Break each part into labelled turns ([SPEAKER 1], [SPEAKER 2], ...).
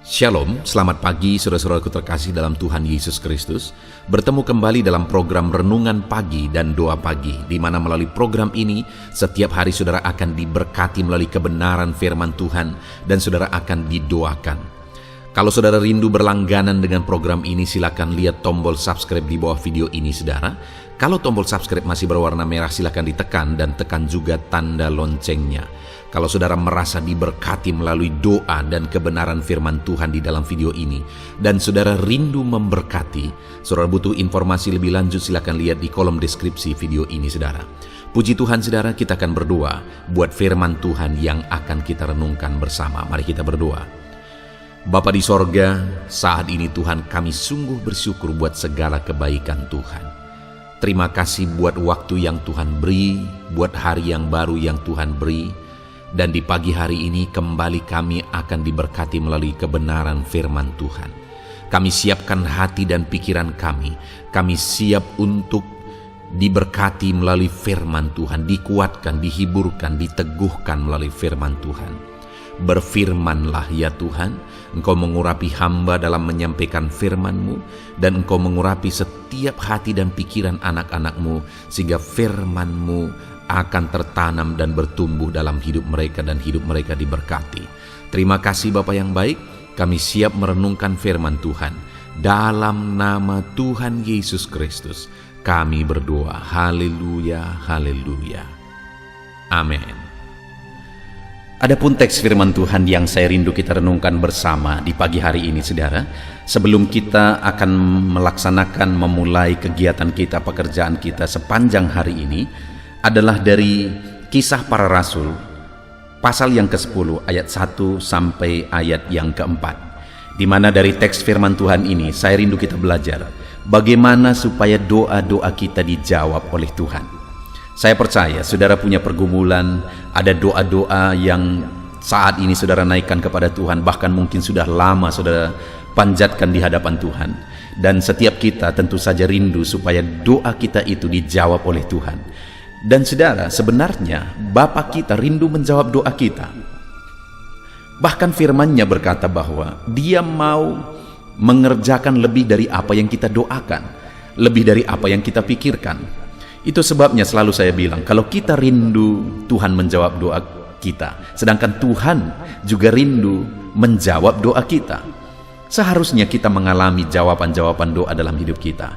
[SPEAKER 1] Shalom, selamat pagi saudara-saudaraku terkasih dalam Tuhan Yesus Kristus. Bertemu kembali dalam program Renungan Pagi dan Doa Pagi, di mana melalui program ini setiap hari saudara akan diberkati melalui kebenaran firman Tuhan dan saudara akan didoakan. Kalau saudara rindu berlangganan dengan program ini, silakan lihat tombol subscribe di bawah video ini saudara. Kalau tombol subscribe masih berwarna merah, silakan ditekan dan tekan juga tanda loncengnya. Kalau saudara merasa diberkati melalui doa dan kebenaran firman Tuhan di dalam video ini, dan saudara rindu memberkati, saudara butuh informasi lebih lanjut, silakan lihat di kolom deskripsi video ini saudara. Puji Tuhan saudara, kita akan berdoa buat firman Tuhan yang akan kita renungkan bersama. Mari kita berdoa. Bapa di sorga, saat ini Tuhan kami sungguh bersyukur buat segala kebaikan Tuhan. Terima kasih buat waktu yang Tuhan beri, buat hari yang baru yang Tuhan beri. Dan di pagi hari ini kembali kami akan diberkati melalui kebenaran firman Tuhan. Kami siapkan hati dan pikiran kami. Kami siap untuk diberkati melalui firman Tuhan, dikuatkan, dihiburkan, diteguhkan melalui firman Tuhan. Berfirmanlah ya Tuhan, Engkau mengurapi hamba dalam menyampaikan firman-Mu, dan Engkau mengurapi setiap hati dan pikiran anak-anak-Mu, sehingga firman-Mu akan tertanam dan bertumbuh dalam hidup mereka dan hidup mereka diberkati. Terima kasih Bapa yang baik, kami siap merenungkan firman Tuhan. Dalam nama Tuhan Yesus Kristus, kami berdoa. Haleluya, haleluya. Amin. Adapun teks firman Tuhan yang saya rindu kita renungkan bersama di pagi hari ini saudara, sebelum kita akan melaksanakan memulai kegiatan kita, pekerjaan kita sepanjang hari ini, adalah dari Kisah Para Rasul pasal yang ke-10 ayat 1 sampai ayat yang ke-4, di mana dari teks firman Tuhan ini saya rindu kita belajar bagaimana supaya doa-doa kita dijawab oleh Tuhan. Saya percaya saudara punya pergumulan, ada doa-doa yang saat ini saudara naikkan kepada Tuhan, bahkan mungkin sudah lama saudara panjatkan di hadapan Tuhan. Dan setiap kita tentu saja rindu supaya doa kita itu dijawab oleh Tuhan. Dan saudara, sebenarnya Bapa kita rindu menjawab doa kita. Bahkan firman-Nya berkata bahwa Dia mau mengerjakan lebih dari apa yang kita doakan, lebih dari apa yang kita pikirkan. Itu sebabnya selalu saya bilang, kalau kita rindu Tuhan menjawab doa kita, sedangkan Tuhan juga rindu menjawab doa kita, seharusnya kita mengalami jawaban-jawaban doa dalam hidup kita.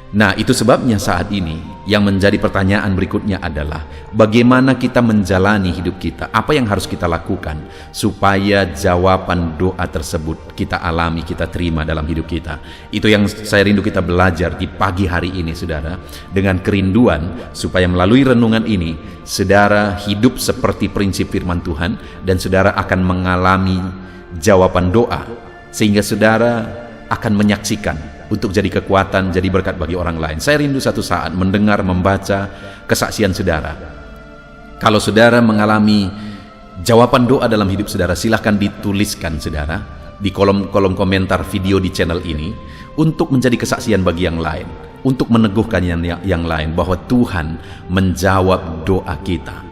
[SPEAKER 1] Nah, itu sebabnya saat ini yang menjadi pertanyaan berikutnya adalah bagaimana kita menjalani hidup kita, apa yang harus kita lakukan supaya jawaban doa tersebut kita alami, kita terima dalam hidup kita. Itu yang saya rindu kita belajar di pagi hari ini saudara, dengan kerinduan supaya melalui renungan ini saudara hidup seperti prinsip firman Tuhan dan saudara akan mengalami jawaban doa, sehingga saudara akan menyaksikan untuk jadi kekuatan, jadi berkat bagi orang lain. Saya rindu satu saat mendengar, membaca kesaksian saudara. Kalau saudara mengalami jawaban doa dalam hidup saudara, silahkan dituliskan saudara di kolom komentar video di channel ini, untuk menjadi kesaksian bagi yang lain, untuk meneguhkan yang lain bahwa Tuhan menjawab doa kita.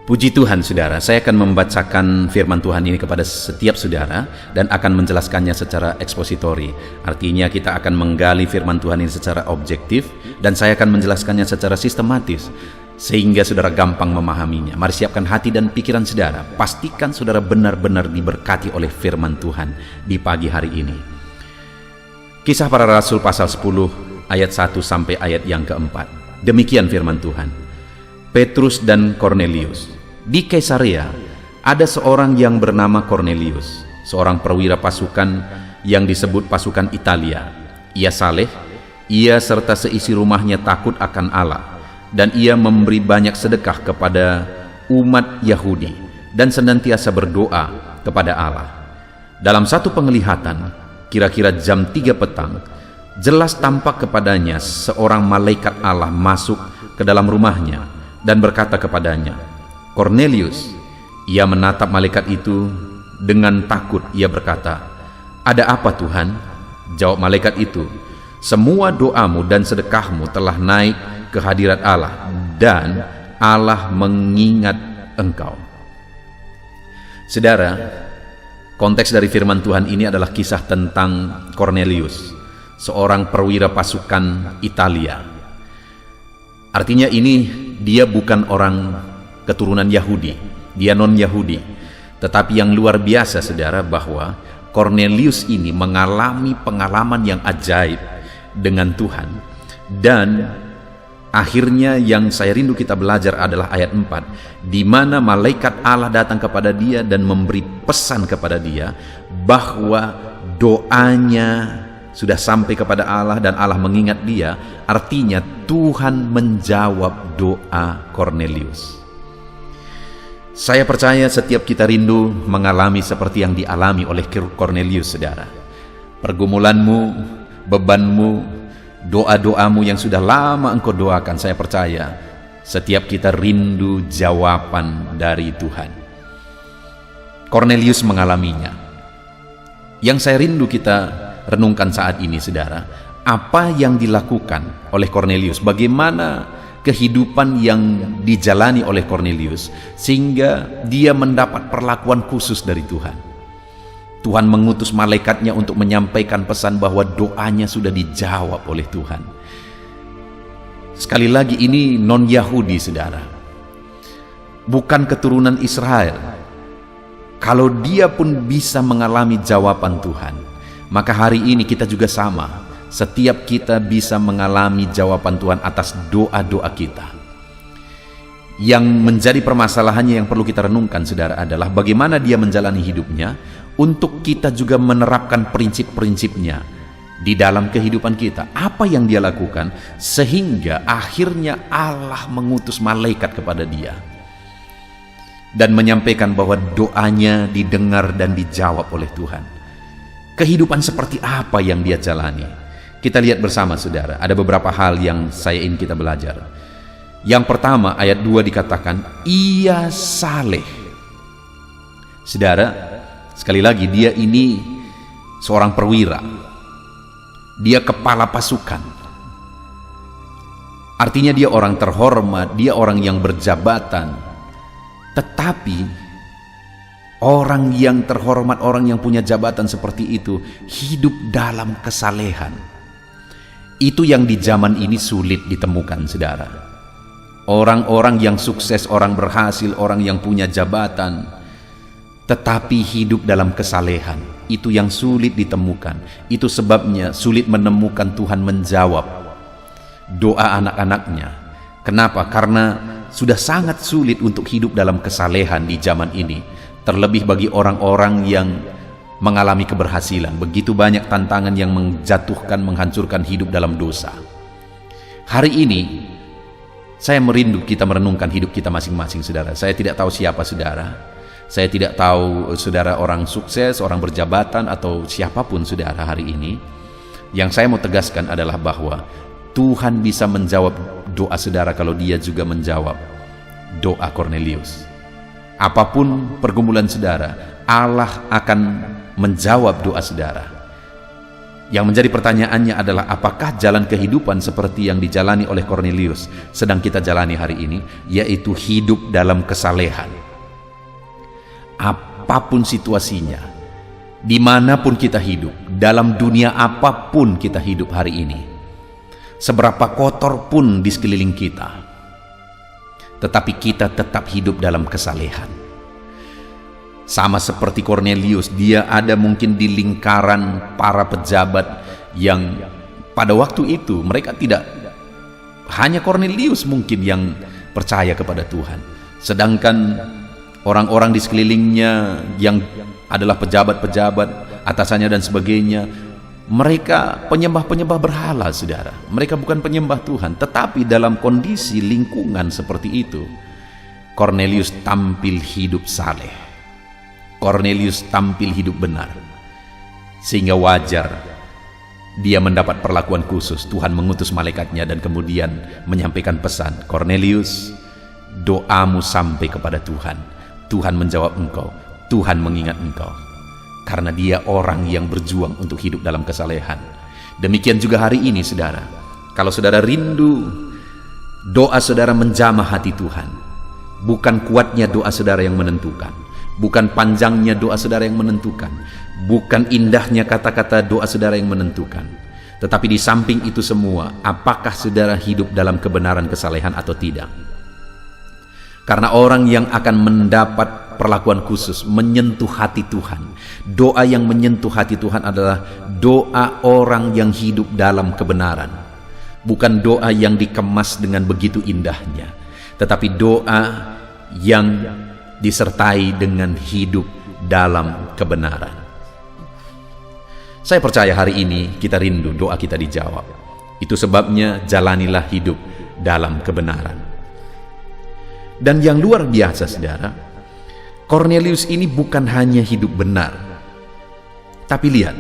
[SPEAKER 1] Puji Tuhan saudara, saya akan membacakan firman Tuhan ini kepada setiap saudara dan akan menjelaskannya secara ekspositori. Artinya kita akan menggali firman Tuhan ini secara objektif dan saya akan menjelaskannya secara sistematis sehingga saudara gampang memahaminya. Mari siapkan hati dan pikiran saudara. Pastikan saudara benar-benar diberkati oleh firman Tuhan di pagi hari ini. Kisah Para Rasul pasal 10 ayat 1 sampai ayat yang ke-4. Demikian firman Tuhan. Petrus dan Kornelius. Di Kaisarea ada seorang yang bernama Kornelius, seorang perwira pasukan yang disebut pasukan Italia. Ia saleh, ia serta seisi rumahnya takut akan Allah, dan ia memberi banyak sedekah kepada umat Yahudi dan senantiasa berdoa kepada Allah. Dalam satu penglihatan, kira-kira jam 3 petang, jelas tampak kepadanya seorang malaikat Allah masuk ke dalam rumahnya dan berkata kepadanya, Kornelius. Ia menatap malaikat itu dengan takut. Ia berkata, "Ada apa Tuhan?" Jawab malaikat itu, "Semua doamu dan sedekahmu telah naik ke hadirat Allah, dan Allah mengingat engkau." Saudara, Konteks dari firman Tuhan ini adalah kisah tentang Cornelius, seorang perwira pasukan Italia. Artinya ini dia bukan orang keturunan Yahudi, dia non-Yahudi. Tetapi yang luar biasa saudara, bahwa Cornelius ini mengalami pengalaman yang ajaib dengan Tuhan. Dan akhirnya yang saya rindu kita belajar adalah ayat 4, di mana malaikat Allah datang kepada dia dan memberi pesan kepada dia bahwa doanya sudah sampai kepada Allah dan Allah mengingat dia. Artinya Tuhan menjawab doa Cornelius. Saya percaya setiap kita rindu mengalami seperti yang dialami oleh Cornelius, saudara. Pergumulanmu, bebanmu, doa-doamu yang sudah lama engkau doakan, saya percaya setiap kita rindu jawaban dari Tuhan. Cornelius mengalaminya. Yang saya rindu kita renungkan saat ini, saudara, apa yang dilakukan oleh Cornelius, bagaimana kehidupan yang dijalani oleh Cornelius sehingga dia mendapat perlakuan khusus dari Tuhan. Tuhan mengutus malaikatnya untuk menyampaikan pesan bahwa doanya sudah dijawab oleh Tuhan. Sekali lagi, ini non-Yahudi, saudara, bukan keturunan Israel. Kalau dia pun bisa mengalami jawaban Tuhan, maka hari ini kita juga sama. Setiap kita bisa mengalami jawaban Tuhan atas doa-doa kita. Yang menjadi permasalahannya yang perlu kita renungkan, saudara, adalah bagaimana dia menjalani hidupnya untuk kita juga menerapkan prinsip-prinsipnya di dalam kehidupan kita. Apa yang dia lakukan sehingga akhirnya Allah mengutus malaikat kepada dia dan menyampaikan bahwa doanya didengar dan dijawab oleh Tuhan. Kehidupan seperti apa yang dia jalani? Kita lihat bersama, saudara. Ada beberapa hal yang saya ingin kita belajar. Yang pertama, ayat 2 dikatakan ia saleh. Saudara, sekali lagi, dia ini seorang perwira. Dia kepala pasukan. Artinya dia orang terhormat, dia orang yang berjabatan. Tetapi orang yang terhormat, orang yang punya jabatan seperti itu hidup dalam kesalehan. Itu yang di zaman ini sulit ditemukan, saudara. Orang-orang yang sukses, orang berhasil, orang yang punya jabatan, tetapi hidup dalam kesalehan, itu yang sulit ditemukan. Itu sebabnya sulit menemukan Tuhan menjawab doa anak-anaknya. Kenapa? Karena sudah sangat sulit untuk hidup dalam kesalehan di zaman ini. Terlebih bagi orang-orang yang mengalami keberhasilan. Begitu banyak tantangan yang menjatuhkan, menghancurkan hidup dalam dosa. Hari ini saya merindu kita merenungkan hidup kita masing-masing, saudara. Saya tidak tahu siapa saudara. Saya tidak tahu saudara orang sukses, orang berjabatan, atau siapapun saudara hari ini. Yang saya mau tegaskan adalah bahwa Tuhan bisa menjawab doa saudara kalau dia juga menjawab doa Cornelius. Apapun pergumulan saudara, Allah akan menjawab doa saudara. Yang menjadi pertanyaannya adalah, apakah jalan kehidupan seperti yang dijalani oleh Cornelius sedang kita jalani hari ini, yaitu hidup dalam kesalehan. Apapun situasinya, dimanapun kita hidup, dalam dunia apapun kita hidup hari ini, seberapa kotor pun di sekeliling kita, tetapi kita tetap hidup dalam kesalehan. Sama seperti Cornelius, dia ada mungkin di lingkaran para pejabat yang pada waktu itu mereka tidak, hanya Cornelius mungkin yang percaya kepada Tuhan. Sedangkan orang-orang di sekelilingnya yang adalah pejabat-pejabat, atasannya dan sebagainya, mereka penyembah-penyembah berhala, saudara. Mereka bukan penyembah Tuhan. Tetapi dalam kondisi lingkungan seperti itu, Cornelius tampil hidup saleh. Cornelius tampil hidup benar, sehingga wajar dia mendapat perlakuan khusus. Tuhan mengutus malaikatnya dan kemudian menyampaikan pesan, Cornelius, doamu sampai kepada Tuhan. Tuhan menjawab engkau, Tuhan mengingat engkau, karena dia orang yang berjuang untuk hidup dalam kesalehan. Demikian juga hari ini, saudara. Kalau saudara rindu doa saudara menjamah hati Tuhan, bukan kuatnya doa saudara yang menentukan, Bukan panjangnya doa saudara yang menentukan, bukan indahnya kata-kata doa saudara yang menentukan, tetapi di samping itu semua, apakah saudara hidup dalam kebenaran kesalehan atau tidak. Karena orang yang akan mendapat perlakuan khusus, menyentuh hati Tuhan, doa yang menyentuh hati Tuhan adalah doa orang yang hidup dalam kebenaran. Bukan doa yang dikemas dengan begitu indahnya, tetapi doa yang disertai dengan hidup dalam kebenaran. Saya percaya hari ini kita rindu doa kita dijawab. Itu sebabnya jalanilah hidup dalam kebenaran. Dan yang luar biasa saudara, Cornelius ini bukan hanya hidup benar, tapi lihat,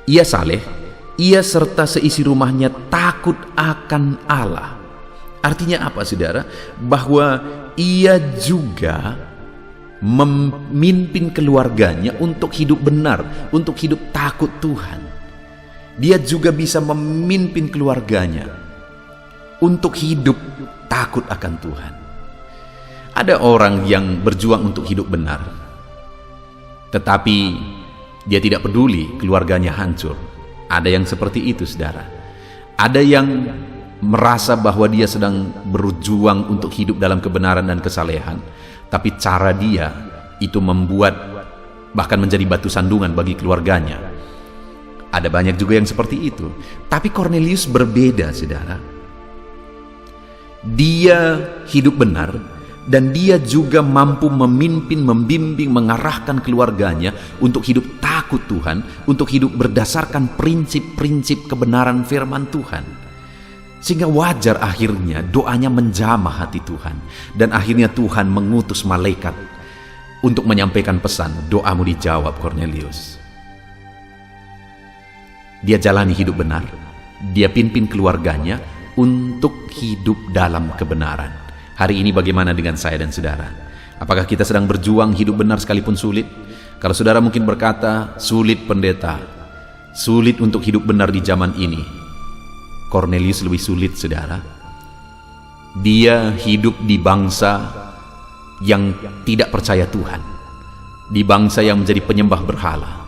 [SPEAKER 1] ia saleh, ia serta seisi rumahnya takut akan Allah. Artinya apa saudara? Bahwa ia juga memimpin keluarganya untuk hidup benar, untuk hidup takut Tuhan. Dia juga bisa memimpin keluarganya untuk hidup takut akan Tuhan. Ada orang yang berjuang untuk hidup benar, tetapi dia tidak peduli keluarganya hancur. Ada yang seperti itu saudara. Ada yang merasa bahwa dia sedang berjuang untuk hidup dalam kebenaran dan kesalehan, tapi cara dia itu membuat bahkan menjadi batu sandungan bagi keluarganya. Ada banyak juga yang seperti itu. Tapi Cornelius berbeda saudara. Dia hidup benar dan dia juga mampu memimpin, membimbing, mengarahkan keluarganya untuk hidup takut Tuhan, untuk hidup berdasarkan prinsip-prinsip kebenaran firman Tuhan. Sehingga wajar akhirnya doanya menjamah hati Tuhan, dan akhirnya Tuhan mengutus malaikat untuk menyampaikan pesan, doamu dijawab Cornelius. Dia jalani hidup benar, dia pimpin keluarganya untuk hidup dalam kebenaran. Hari ini bagaimana dengan saya dan saudara? Apakah kita sedang berjuang hidup benar sekalipun sulit? Kalau saudara mungkin berkata, sulit pendeta, sulit untuk hidup benar di zaman ini. Cornelius lebih sulit saudara. Dia hidup di bangsa yang tidak percaya Tuhan, di bangsa yang menjadi penyembah berhala.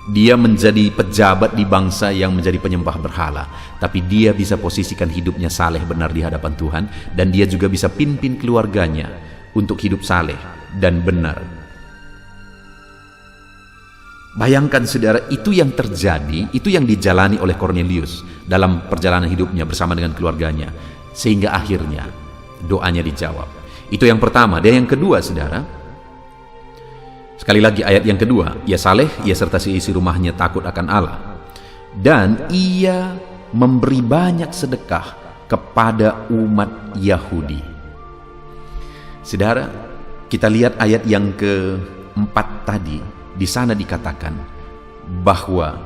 [SPEAKER 1] Dia menjadi pejabat di bangsa yang menjadi penyembah berhala, tapi dia bisa posisikan hidupnya saleh benar di hadapan Tuhan, dan dia juga bisa pimpin keluarganya untuk hidup saleh dan benar. Bayangkan saudara, itu yang terjadi, itu yang dijalani oleh Cornelius dalam perjalanan hidupnya bersama dengan keluarganya, sehingga akhirnya doanya dijawab. Itu yang pertama. Dan yang kedua saudara, sekali lagi ayat yang kedua, ia saleh, ia serta seisi rumahnya takut akan Allah, dan ia memberi banyak sedekah kepada umat Yahudi. Saudara, kita lihat ayat yang keempat tadi. Di sana dikatakan bahwa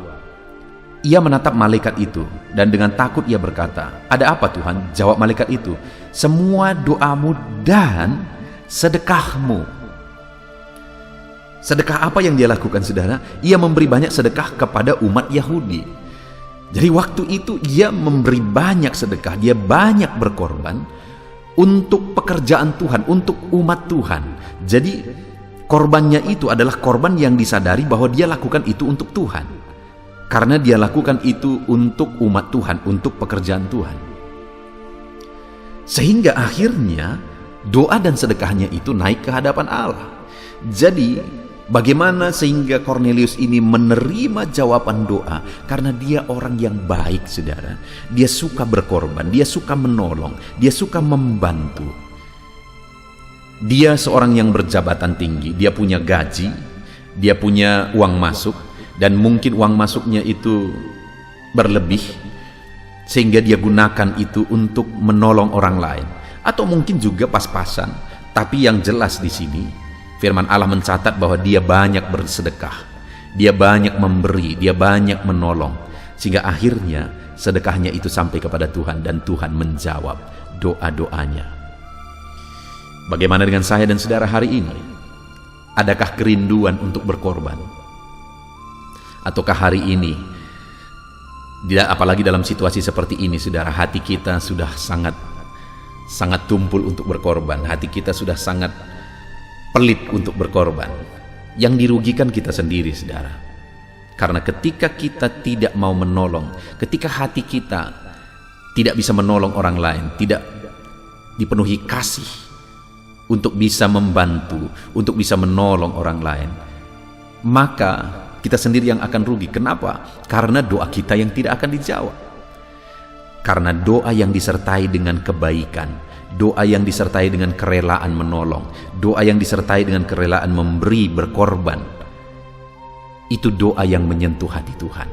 [SPEAKER 1] ia menatap malaikat itu, dan dengan takut ia berkata, "Ada apa Tuhan?" Jawab malaikat itu, "Semua doamu dan sedekahmu." Sedekah apa yang dia lakukan saudara? Ia memberi banyak sedekah kepada umat Yahudi. Jadi waktu itu ia memberi banyak sedekah, dia banyak berkorban untuk pekerjaan Tuhan, untuk umat Tuhan. Jadi korbannya itu adalah korban yang disadari bahwa dia lakukan itu untuk Tuhan, karena dia lakukan itu untuk umat Tuhan, untuk pekerjaan Tuhan. Sehingga akhirnya doa dan sedekahnya itu naik ke hadapan Allah. Jadi bagaimana sehingga Cornelius ini menerima jawaban doa? Karena dia orang yang baik saudara. Dia suka berkorban, dia suka menolong, dia suka membantu. Dia seorang yang berjabatan tinggi, dia punya gaji, dia punya uang masuk, dan mungkin uang masuknya itu berlebih, sehingga dia gunakan itu untuk menolong orang lain, atau mungkin juga pas-pasan. Tapi yang jelas di sini, firman Allah mencatat bahwa dia banyak bersedekah, dia banyak memberi, dia banyak menolong, sehingga akhirnya sedekahnya itu sampai kepada Tuhan, dan Tuhan menjawab doa-doanya. Bagaimana dengan saya dan saudara hari ini? Adakah kerinduan untuk berkorban? Ataukah hari ini, apalagi dalam situasi seperti ini saudara, hati kita sudah sangat tumpul untuk berkorban, hati kita sudah sangat pelit untuk berkorban. Yang dirugikan kita sendiri, saudara. Karena ketika kita tidak mau menolong, ketika hati kita tidak bisa menolong orang lain, tidak dipenuhi kasih untuk bisa membantu, untuk bisa menolong orang lain, maka kita sendiri yang akan rugi. Kenapa? Karena doa kita yang tidak akan dijawab. Karena doa yang disertai dengan kebaikan, doa yang disertai dengan kerelaan menolong, doa yang disertai dengan kerelaan memberi, berkorban, itu doa yang menyentuh hati Tuhan.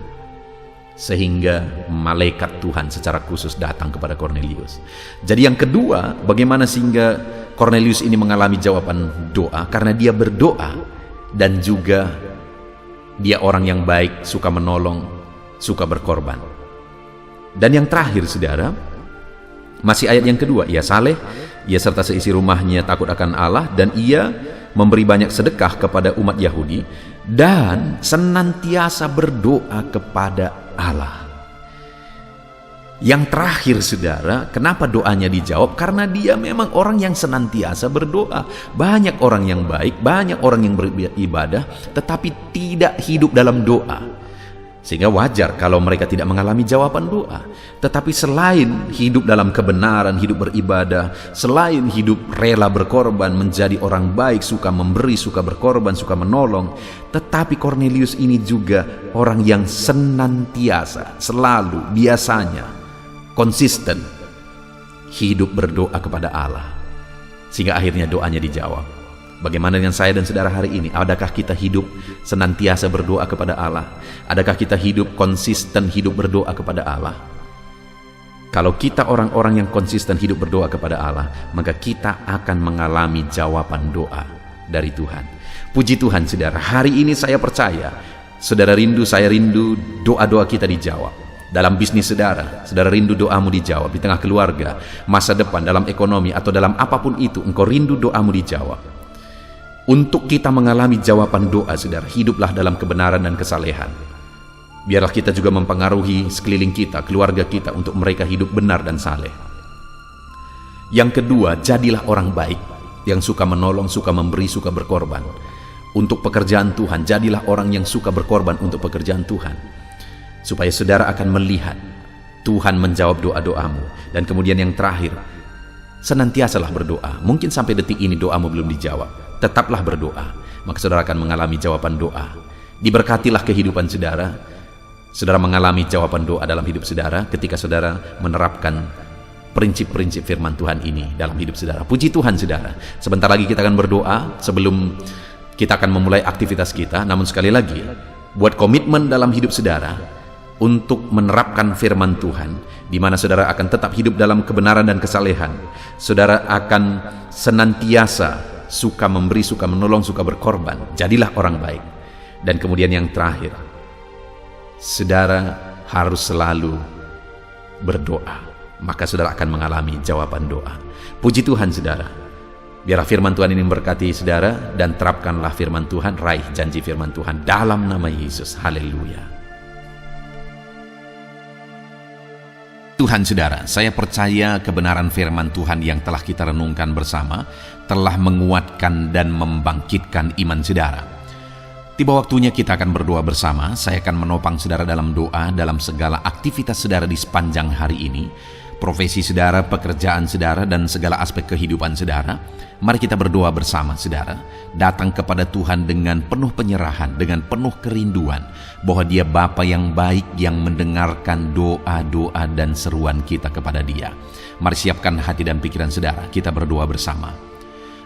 [SPEAKER 1] Sehingga malaikat Tuhan secara khusus datang kepada Kornelius. Jadi yang kedua, bagaimana sehingga Kornelius ini mengalami jawaban doa? Karena dia berdoa dan juga dia orang yang baik, suka menolong, suka berkorban. Dan yang terakhir, saudara, masih ayat yang kedua, ia saleh, ia serta seisi rumahnya takut akan Allah, dan ia memberi banyak sedekah kepada umat Yahudi dan senantiasa berdoa kepada Allah. Yang terakhir, saudara, kenapa doanya dijawab? Karena dia memang orang yang senantiasa berdoa. Banyak orang yang baik, banyak orang yang beribadah, tetapi tidak hidup dalam doa. Sehingga wajar kalau mereka tidak mengalami jawaban doa. Tetapi selain hidup dalam kebenaran, hidup beribadah, selain hidup rela berkorban, menjadi orang baik, suka memberi, suka berkorban, suka menolong, tetapi Kornelius ini juga orang yang senantiasa, selalu, biasanya, konsisten hidup berdoa kepada Allah. Sehingga akhirnya doanya dijawab. Bagaimana dengan saya dan saudara hari ini? Adakah kita hidup senantiasa berdoa kepada Allah? Adakah kita hidup konsisten hidup berdoa kepada Allah? Kalau kita orang-orang yang konsisten hidup berdoa kepada Allah, maka kita akan mengalami jawaban doa dari Tuhan. Puji Tuhan, saudara. Hari ini saya percaya, saudara rindu, saya rindu, doa-doa kita dijawab. Dalam bisnis saudara, saudara rindu doamu dijawab. Di tengah keluarga, masa depan, dalam ekonomi, atau dalam apapun itu, engkau rindu doamu dijawab. Untuk kita mengalami jawaban doa, saudara, hiduplah dalam kebenaran dan kesalehan. Biarlah kita juga mempengaruhi sekeliling kita, keluarga kita, untuk mereka hidup benar dan saleh. Yang kedua, jadilah orang baik yang suka menolong, suka memberi, suka berkorban. Untuk pekerjaan Tuhan, jadilah orang yang suka berkorban untuk pekerjaan Tuhan. Supaya saudara akan melihat Tuhan menjawab doa-doamu. Dan kemudian yang terakhir, senantiasalah berdoa. Mungkin sampai detik ini doamu belum dijawab. Tetaplah berdoa, maka saudara akan mengalami jawaban doa. Diberkatilah kehidupan saudara. Saudara mengalami jawaban doa dalam hidup saudara ketika saudara menerapkan prinsip-prinsip firman Tuhan ini dalam hidup saudara. Puji Tuhan, saudara. Sebentar lagi kita akan berdoa sebelum kita akan memulai aktivitas kita. Namun sekali lagi, buat komitmen dalam hidup saudara untuk menerapkan firman Tuhan, di mana saudara akan tetap hidup dalam kebenaran dan kesalehan. Saudara akan senantiasa suka memberi, suka menolong, suka berkorban. Jadilah orang baik. Dan kemudian yang terakhir, saudara harus selalu berdoa. Maka saudara akan mengalami jawaban doa. Puji Tuhan, saudara. Biarlah firman Tuhan ini memberkati saudara, dan terapkanlah firman Tuhan, raih janji firman Tuhan dalam nama Yesus. Haleluya. Tuhan, saudara, saya percaya kebenaran firman Tuhan yang telah kita renungkan bersama telah menguatkan dan membangkitkan iman saudara. Tiba waktunya kita akan berdoa bersama. Saya akan menopang saudara dalam doa dalam segala aktivitas saudara di sepanjang hari ini, profesi saudara, pekerjaan saudara, dan segala aspek kehidupan saudara. Mari kita berdoa bersama, saudara. Datang kepada Tuhan dengan penuh penyerahan, dengan penuh kerinduan bahwa Dia Bapa yang baik yang mendengarkan doa-doa dan seruan kita kepada Dia. Mari siapkan hati dan pikiran saudara, kita berdoa bersama.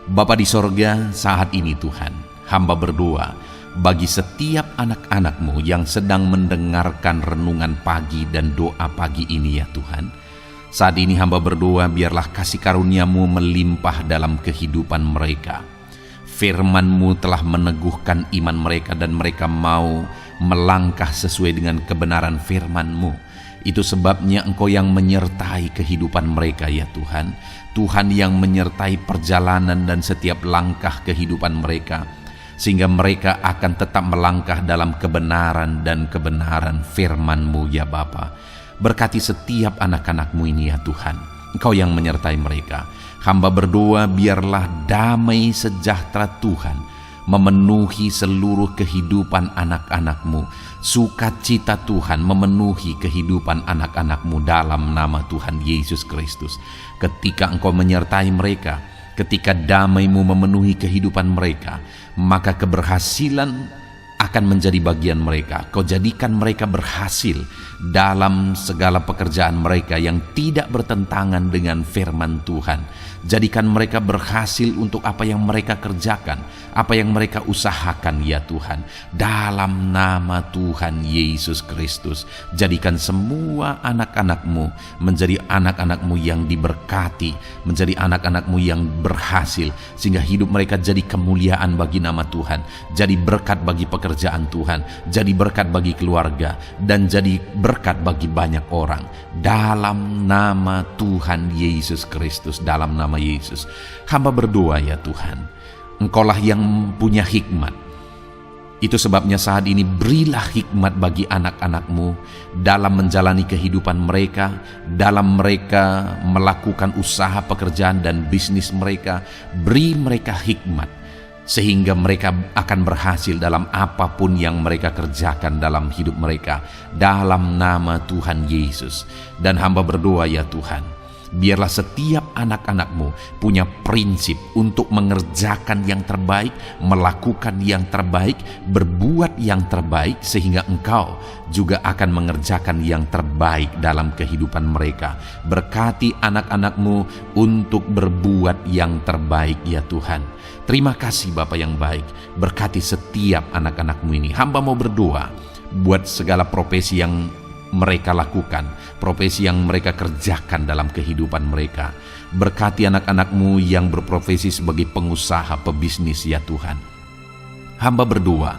[SPEAKER 1] Bapa di sorga, saat ini Tuhan, hamba berdoa bagi setiap anak-anak-Mu yang sedang mendengarkan renungan pagi dan doa pagi ini ya Tuhan. Saat ini hamba berdoa, biarlah kasih karunia-Mu melimpah dalam kehidupan mereka. Firman-Mu telah meneguhkan iman mereka dan mereka mau melangkah sesuai dengan kebenaran firman-Mu. Itu sebabnya Engkau yang menyertai kehidupan mereka ya Tuhan. Tuhan yang menyertai perjalanan dan setiap langkah kehidupan mereka, sehingga mereka akan tetap melangkah dalam kebenaran dan kebenaran firman-Mu ya Bapa. Berkati setiap anak-anak-Mu ini ya Tuhan. Engkau yang menyertai mereka. Hamba berdoa biarlah damai sejahtera Tuhan memenuhi seluruh kehidupan anak-anak-Mu. Sukacita Tuhan memenuhi kehidupan anak-anak-Mu dalam nama Tuhan Yesus Kristus. Ketika Engkau menyertai mereka, ketika damai-Mu memenuhi kehidupan mereka, maka keberhasilan akan menjadi bagian mereka. Kau jadikan mereka berhasil dalam segala pekerjaan mereka yang tidak bertentangan dengan firman Tuhan. Jadikan mereka berhasil untuk apa yang mereka kerjakan, apa yang mereka usahakan ya Tuhan. Dalam nama Tuhan Yesus Kristus, jadikan semua anak-anak-Mu menjadi anak-anak-Mu yang diberkati, menjadi anak-anak-Mu yang berhasil, sehingga hidup mereka jadi kemuliaan bagi nama Tuhan, jadi berkat bagi pekerjaan Tuhan, jadi berkat bagi keluarga, dan jadi berkat bagi banyak orang. Dalam nama Tuhan Yesus Kristus, dalam nama Yesus, hamba berdoa ya Tuhan, Engkaulah yang punya hikmat. Itu sebabnya saat ini berilah hikmat bagi anak-anak-Mu dalam menjalani kehidupan mereka, dalam mereka melakukan usaha pekerjaan dan bisnis mereka. Beri mereka hikmat, sehingga mereka akan berhasil dalam apapun yang mereka kerjakan dalam hidup mereka, dalam nama Tuhan Yesus. Dan hamba berdoa ya Tuhan, biarlah setiap anak-anak-Mu punya prinsip untuk mengerjakan yang terbaik, melakukan yang terbaik, berbuat yang terbaik, sehingga Engkau juga akan mengerjakan yang terbaik dalam kehidupan mereka. Berkati anak-anak-Mu untuk berbuat yang terbaik ya Tuhan. Terima kasih Bapa yang baik, berkati setiap anak-anak-Mu ini. Hamba mau berdoa buat segala profesi yang mereka lakukan, profesi yang mereka kerjakan dalam kehidupan mereka. Berkati anak-anak-Mu yang berprofesi sebagai pengusaha, pebisnis ya Tuhan. Hamba berdoa,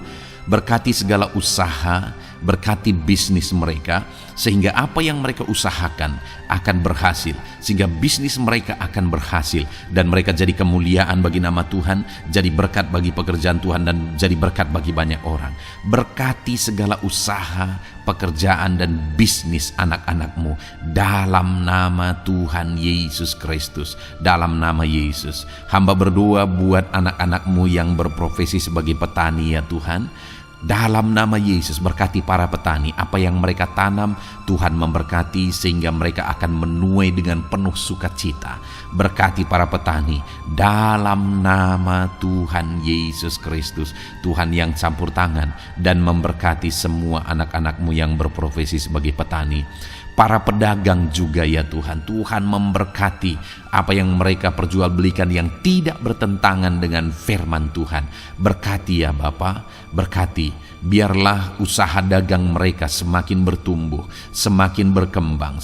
[SPEAKER 1] berkati segala usaha, berkati bisnis mereka, sehingga apa yang mereka usahakan akan berhasil, sehingga bisnis mereka akan berhasil, dan mereka jadi kemuliaan bagi nama Tuhan, jadi berkat bagi pekerjaan Tuhan, dan jadi berkat bagi banyak orang. Berkati segala usaha, pekerjaan, dan bisnis anak-anak-Mu dalam nama Tuhan Yesus Kristus, dalam nama Yesus. Hamba berdoa buat anak-anak-Mu yang berprofesi sebagai petani ya Tuhan. Dalam nama Yesus, berkati para petani. Apa yang mereka tanam, Tuhan memberkati, sehingga mereka akan menuai dengan penuh sukacita. Berkati para petani dalam nama Tuhan Yesus Kristus, Tuhan yang campur tangan dan memberkati semua anak-anak-Mu yang berprofesi sebagai petani. Para pedagang juga ya Tuhan, Tuhan memberkati apa yang mereka perjualbelikan yang tidak bertentangan dengan firman Tuhan. Berkati ya Bapa, berkati, biarlah usaha dagang mereka semakin bertumbuh, semakin berkembang,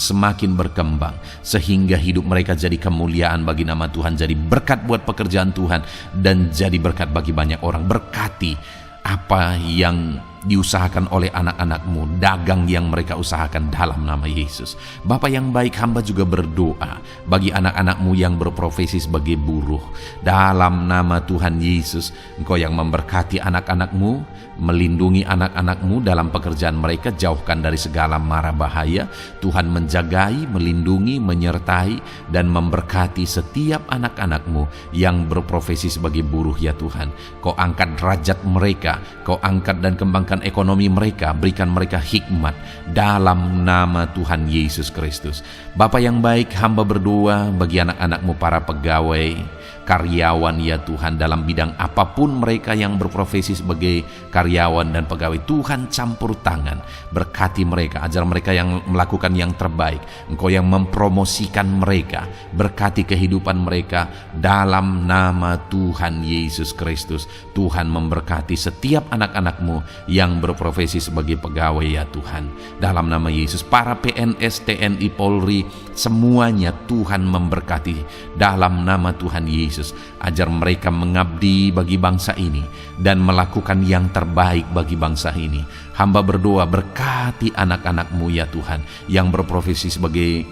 [SPEAKER 1] sehingga hidup mereka jadi kemuliaan bagi nama Tuhan, jadi berkat buat pekerjaan Tuhan, dan jadi berkat bagi banyak orang. Berkati apa yang diusahakan oleh anak-anak-Mu, dagang yang mereka usahakan dalam nama Yesus. Bapa yang baik, hamba juga berdoa bagi anak-anak-Mu yang berprofesi sebagai buruh. Dalam nama Tuhan Yesus, Engkau yang memberkati anak-anak-Mu, melindungi anak-anak-Mu dalam pekerjaan mereka, jauhkan dari segala mara bahaya. Tuhan menjagai, melindungi, menyertai, dan memberkati setiap anak-anak-Mu yang berprofesi sebagai buruh ya Tuhan. Kau angkat derajat mereka, Kau angkat dan kembangkan ekonomi mereka, berikan mereka hikmat dalam nama Tuhan Yesus Kristus. Bapa yang baik, hamba berdoa bagi anak-anak-Mu para pegawai, karyawan ya Tuhan, dalam bidang apapun mereka yang berprofesi sebagai karyawan dan pegawai. Tuhan campur tangan, berkati mereka, ajar mereka yang melakukan yang terbaik. Engkau yang mempromosikan mereka, berkati kehidupan mereka dalam nama Tuhan Yesus Kristus. Tuhan memberkati setiap anak-anak-Mu yang berprofesi sebagai pegawai ya Tuhan, dalam nama Yesus. Para PNS, TNI, Polri, semuanya Tuhan memberkati dalam nama Tuhan Yesus. Ajar mereka mengabdi bagi bangsa ini dan melakukan yang terbaik bagi bangsa ini. Hamba berdoa, berkati anak-anak-Mu ya Tuhan yang berprofesi sebagai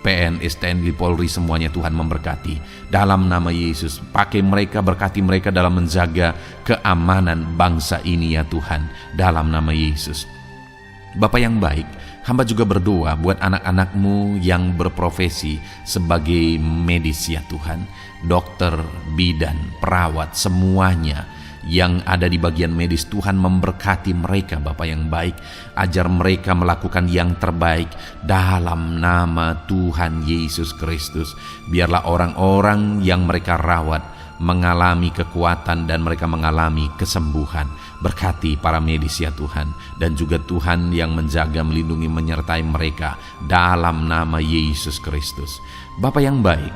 [SPEAKER 1] PNS, TNI, Polri, semuanya Tuhan memberkati dalam nama Yesus. Pakai mereka, berkati mereka dalam menjaga keamanan bangsa ini ya Tuhan, dalam nama Yesus. Bapa yang baik, hamba juga berdoa buat anak-anak-Mu yang berprofesi sebagai medis ya Tuhan, dokter, bidan, perawat, semuanya yang ada di bagian medis. Tuhan memberkati mereka Bapa yang baik. Ajar mereka melakukan yang terbaik dalam nama Tuhan Yesus Kristus. Biarlah orang-orang yang mereka rawat mengalami kekuatan dan mereka mengalami kesembuhan. Berkati para medis ya Tuhan, dan juga Tuhan yang menjaga, melindungi, menyertai mereka dalam nama Yesus Kristus. Bapa yang baik,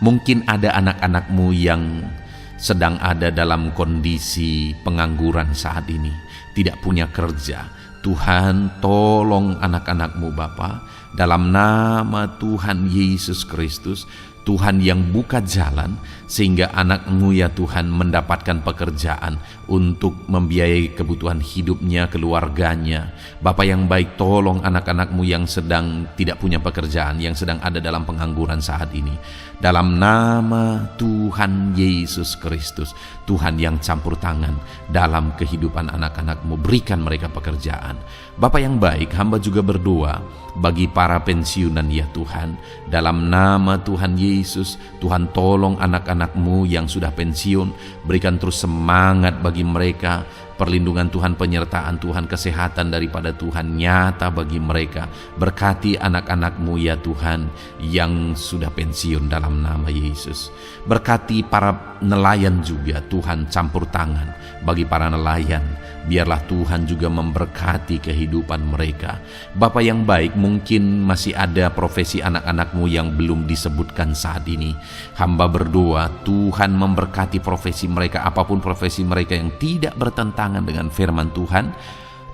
[SPEAKER 1] mungkin ada anak-anak-Mu yang sedang ada dalam kondisi pengangguran saat ini, tidak punya kerja. Tuhan, tolong anak-anak-Mu Bapa, dalam nama Tuhan Yesus Kristus. Tuhan yang buka jalan sehingga anak-Mu ya Tuhan mendapatkan pekerjaan untuk membiayai kebutuhan hidupnya, keluarganya. Bapa yang baik, tolong anak-anak-Mu yang sedang tidak punya pekerjaan, yang sedang ada dalam pengangguran saat ini. Dalam nama Tuhan Yesus Kristus, Tuhan yang campur tangan dalam kehidupan anak-anak-Mu, berikan mereka pekerjaan. Bapa yang baik, hamba juga berdoa bagi para pensiunan ya Tuhan. Dalam nama Tuhan Yesus, Tuhan tolong anak-anak-Mu yang sudah pensiun, berikan terus semangat bagi mereka. Perlindungan Tuhan, penyertaan Tuhan, kesehatan daripada Tuhan nyata bagi mereka. Berkati anak-anak-Mu ya Tuhan yang sudah pensiun dalam nama Yesus. Berkati para nelayan juga Tuhan, campur tangan bagi para nelayan. Biarlah Tuhan juga memberkati kehidupan mereka. Bapa yang baik, mungkin masih ada profesi anak-anak-Mu yang belum disebutkan saat ini. Hamba berdoa Tuhan memberkati profesi mereka, apapun profesi mereka yang tidak bertentangan dengan firman Tuhan.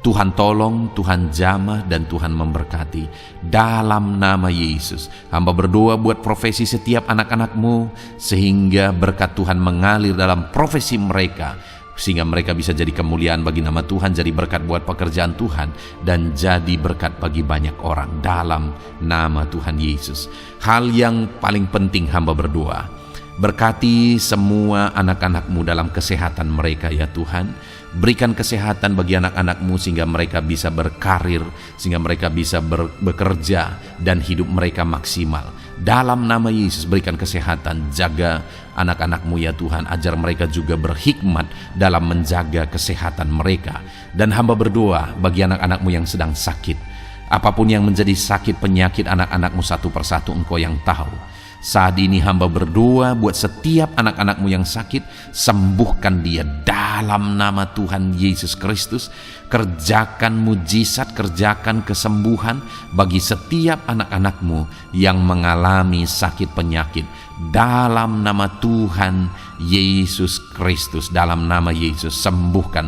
[SPEAKER 1] Tuhan tolong, Tuhan jamah, dan Tuhan memberkati. Dalam nama Yesus, hamba berdoa buat profesi setiap anak-anak-Mu, sehingga berkat Tuhan mengalir dalam profesi mereka, sehingga mereka bisa jadi kemuliaan bagi nama Tuhan, jadi berkat buat pekerjaan Tuhan, dan jadi berkat bagi banyak orang dalam nama Tuhan Yesus. Hal yang paling penting hamba berdoa, berkati semua anak-anak-Mu dalam kesehatan mereka ya Tuhan. Berikan kesehatan bagi anak-anak-Mu sehingga mereka bisa berkarir, sehingga mereka bisa bekerja dan hidup mereka maksimal. Dalam nama Yesus, berikan kesehatan, jaga anak-anak-Mu ya Tuhan. Ajar mereka juga berhikmat dalam menjaga kesehatan mereka. Dan hamba berdoa bagi anak-anak-Mu yang sedang sakit. Apapun yang menjadi sakit penyakit anak-anak-Mu satu persatu Engkau yang tahu. Saat ini hamba berdoa buat setiap anak-anak-Mu yang sakit, sembuhkan dia dalam nama Tuhan Yesus Kristus. Kerjakan mujizat, kerjakan kesembuhan bagi setiap anak-anak-Mu yang mengalami sakit penyakit. Dalam nama Tuhan Yesus Kristus, dalam nama Yesus, sembuhkan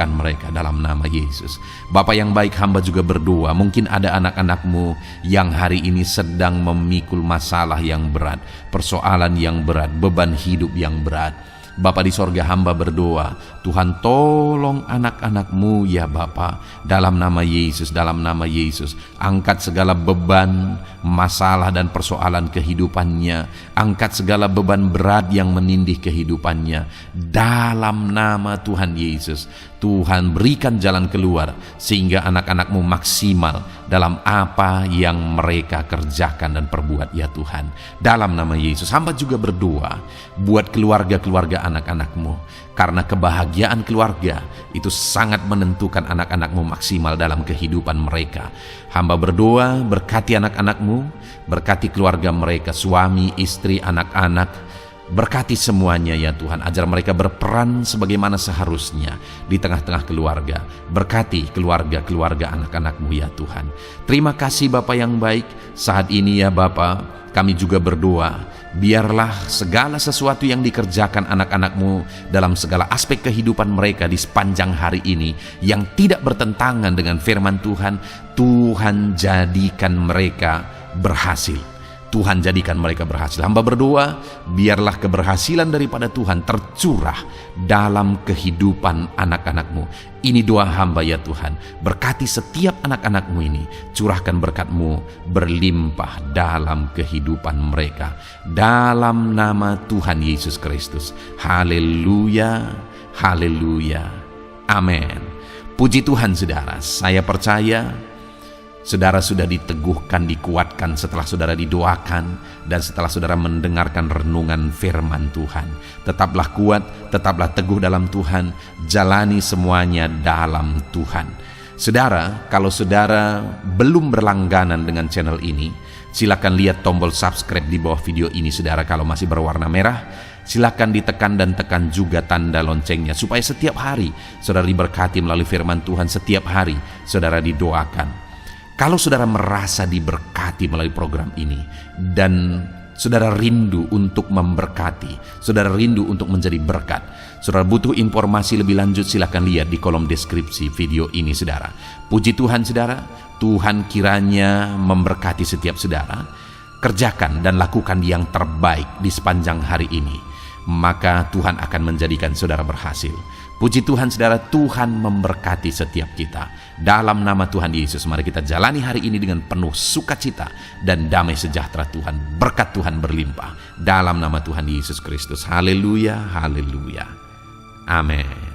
[SPEAKER 1] mereka dalam nama Yesus. Bapa yang baik, hamba juga berdoa, mungkin ada anak-anak-Mu yang hari ini sedang memikul masalah yang berat, persoalan yang berat, beban hidup yang berat. Bapa di sorga, hamba berdoa, Tuhan tolong anak-anak-Mu ya Bapa, dalam nama Yesus, dalam nama Yesus. Angkat segala beban, masalah dan persoalan kehidupannya. Angkat segala beban berat yang menindih kehidupannya. Dalam nama Tuhan Yesus, Tuhan berikan jalan keluar sehingga anak-anak-Mu maksimal dalam apa yang mereka kerjakan dan perbuat ya Tuhan. Dalam nama Yesus, hamba juga berdoa buat keluarga-keluarga anak-anak-Mu, karena kebahagiaan keluarga itu sangat menentukan anak-anak-Mu maksimal dalam kehidupan mereka. Hamba berdoa, berkati anak-anak-Mu, berkati keluarga mereka, suami, istri, anak-anak. Berkati semuanya ya Tuhan, ajar mereka berperan sebagaimana seharusnya di tengah-tengah keluarga. Berkati keluarga-keluarga anak-anak-Mu ya Tuhan. Terima kasih Bapa yang baik. Saat ini ya Bapa, kami juga berdoa, biarlah segala sesuatu yang dikerjakan anak-anak-Mu dalam segala aspek kehidupan mereka di sepanjang hari ini yang tidak bertentangan dengan firman Tuhan, Tuhan jadikan mereka berhasil. Tuhan jadikan mereka berhasil. Hamba berdoa, biarlah keberhasilan daripada Tuhan tercurah dalam kehidupan anak-anak-Mu. Ini doa hamba ya Tuhan. Berkati setiap anak-anak-Mu ini. Curahkan berkat-Mu berlimpah dalam kehidupan mereka. Dalam nama Tuhan Yesus Kristus. Haleluya, haleluya, amin. Puji Tuhan saudara, saya percaya Saudara sudah diteguhkan, dikuatkan setelah saudara didoakan dan setelah saudara mendengarkan renungan firman Tuhan. Tetaplah kuat, tetaplah teguh dalam Tuhan, jalani semuanya dalam Tuhan. Saudara, kalau saudara belum berlangganan dengan channel ini, silakan lihat tombol subscribe di bawah video ini. Saudara, kalau masih berwarna merah, silakan ditekan dan tekan juga tanda loncengnya supaya setiap hari saudara diberkati melalui firman Tuhan. Setiap hari saudara didoakan. Kalau saudara merasa diberkati melalui program ini dan saudara rindu untuk memberkati, saudara rindu untuk menjadi berkat, saudara butuh informasi lebih lanjut, silakan lihat di kolom deskripsi video ini, saudara. Puji Tuhan, saudara. Tuhan kiranya memberkati setiap saudara. Kerjakan dan lakukan yang terbaik di sepanjang hari ini, maka Tuhan akan menjadikan saudara berhasil. Puji Tuhan, saudara. Tuhan memberkati setiap kita. Dalam nama Tuhan Yesus, mari kita jalani hari ini dengan penuh sukacita dan damai sejahtera Tuhan. Berkat Tuhan berlimpah dalam nama Tuhan Yesus Kristus. Haleluya, haleluya. Amin.